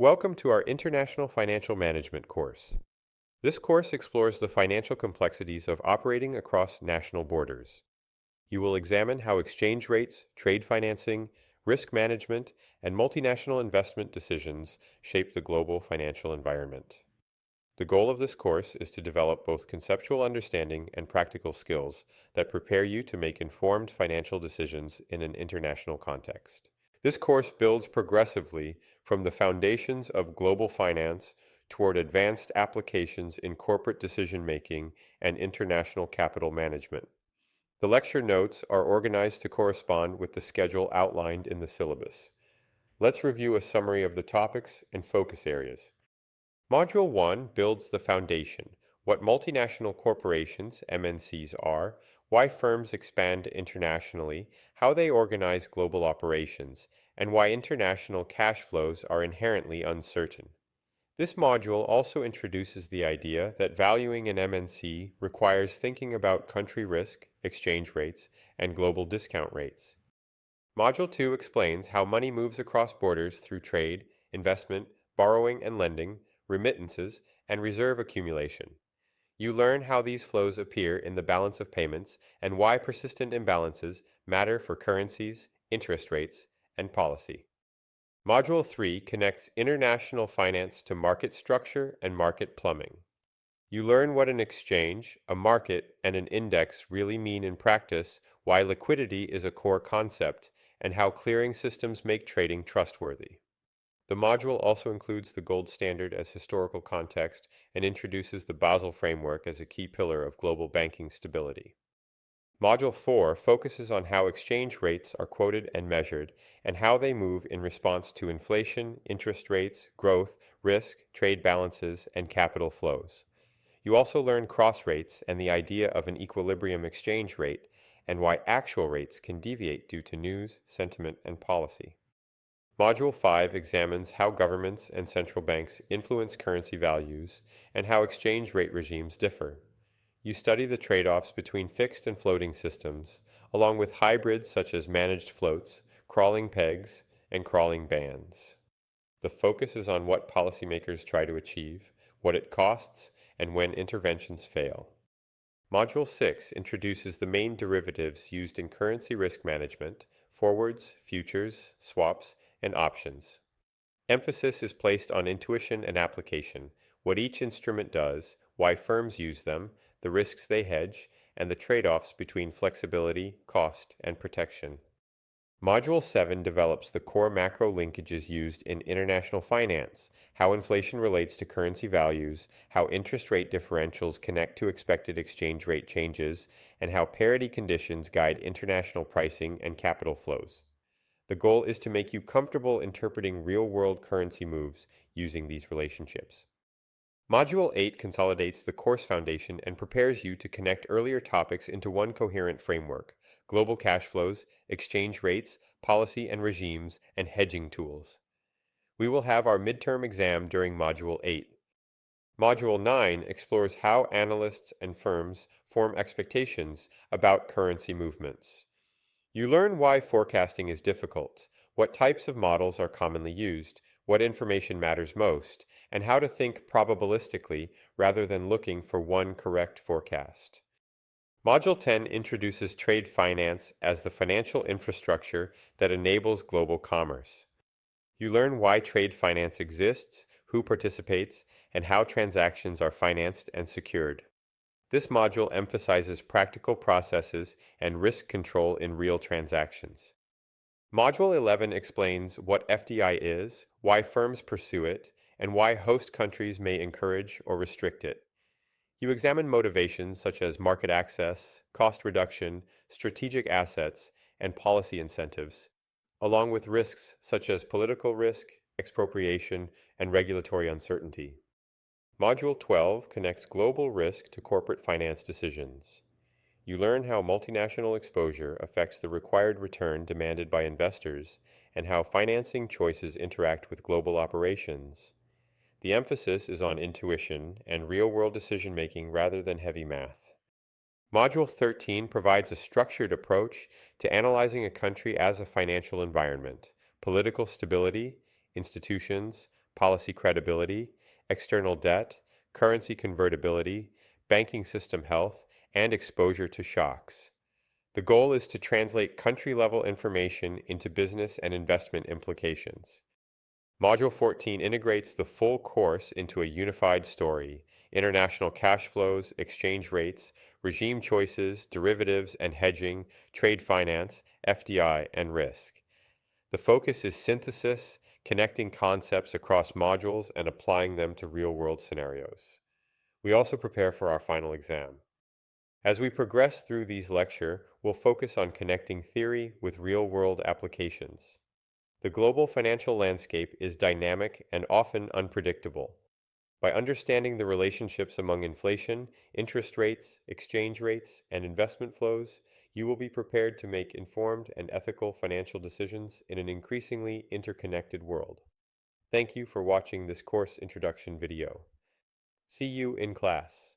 Welcome to our International Financial Management course. This course explores the financial complexities of operating across national borders. You will examine how exchange rates, trade financing, risk management, and multinational investment decisions shape the global financial environment. The goal of this course is to develop both conceptual understanding and practical skills that prepare you to make informed financial decisions in an international context. This course builds progressively from the foundations of global finance toward advanced applications in corporate decision-making and international capital management. The lecture notes are organized to correspond with the schedule outlined in the syllabus. Let's review a summary of the topics and focus areas. Module 1 builds the foundation: what multinational corporations, MNCs, are, why firms expand internationally, how they organize global operations, and why international cash flows are inherently uncertain. This module also introduces the idea that valuing an MNC requires thinking about country risk, exchange rates, and global discount rates. Module 2 explains how money moves across borders through trade, investment, borrowing and lending, remittances, and reserve accumulation. You learn how these flows appear in the balance of payments and why persistent imbalances matter for currencies, interest rates, and policy. Module 3 connects international finance to market structure and market plumbing. You learn what an exchange, a market, and an index really mean in practice, why liquidity is a core concept, and how clearing systems make trading trustworthy. The module also includes the gold standard as historical context and introduces the Basel framework as a key pillar of global banking stability. Module 4 focuses on how exchange rates are quoted and measured and how they move in response to inflation, interest rates, growth, risk, trade balances, and capital flows. You also learn cross rates and the idea of an equilibrium exchange rate and why actual rates can deviate due to news, sentiment, and policy. Module 5 examines how governments and central banks influence currency values and how exchange rate regimes differ. You study the trade-offs between fixed and floating systems, along with hybrids such as managed floats, crawling pegs, and crawling bands. The focus is on what policymakers try to achieve, what it costs, and when interventions fail. Module 6 introduces the main derivatives used in currency risk management: forwards, futures, swaps, and options. Emphasis is placed on intuition and application, what each instrument does, why firms use them, the risks they hedge, and the trade-offs between flexibility, cost, and protection. Module 7 develops the core macro linkages used in international finance, how inflation relates to currency values, how interest rate differentials connect to expected exchange rate changes, and how parity conditions guide international pricing and capital flows. The goal is to make you comfortable interpreting real-world currency moves using these relationships. Module 8 consolidates the course foundation and prepares you to connect earlier topics into one coherent framework: global cash flows, exchange rates, policy and regimes, and hedging tools. We will have our midterm exam during Module 8. Module 9 explores how analysts and firms form expectations about currency movements. You learn why forecasting is difficult, what types of models are commonly used, what information matters most, and how to think probabilistically rather than looking for one correct forecast. Module 10 introduces trade finance as the financial infrastructure that enables global commerce. You learn why trade finance exists, who participates, and how transactions are financed and secured. This module emphasizes practical processes and risk control in real transactions. Module 11 explains what FDI is, why firms pursue it, and why host countries may encourage or restrict it. You examine motivations such as market access, cost reduction, strategic assets, and policy incentives, along with risks such as political risk, expropriation, and regulatory uncertainty. Module 12 connects global risk to corporate finance decisions. You learn how multinational exposure affects the required return demanded by investors and how financing choices interact with global operations. The emphasis is on intuition and real-world decision-making rather than heavy math. Module 13 provides a structured approach to analyzing a country as a financial environment: political stability, institutions, policy credibility, external debt, currency convertibility, banking system health, and exposure to shocks. The goal is to translate country-level information into business and investment implications. Module 14 integrates the full course into a unified story: international cash flows, exchange rates, regime choices, derivatives and hedging, trade finance, FDI, and risk. The focus is synthesis, connecting concepts across modules and applying them to real-world scenarios. We also prepare for our final exam. As we progress through these lectures, we'll focus on connecting theory with real-world applications. The global financial landscape is dynamic and often unpredictable. By understanding the relationships among inflation, interest rates, exchange rates, and investment flows, you will be prepared to make informed and ethical financial decisions in an increasingly interconnected world. Thank you for watching this course introduction video. See you in class.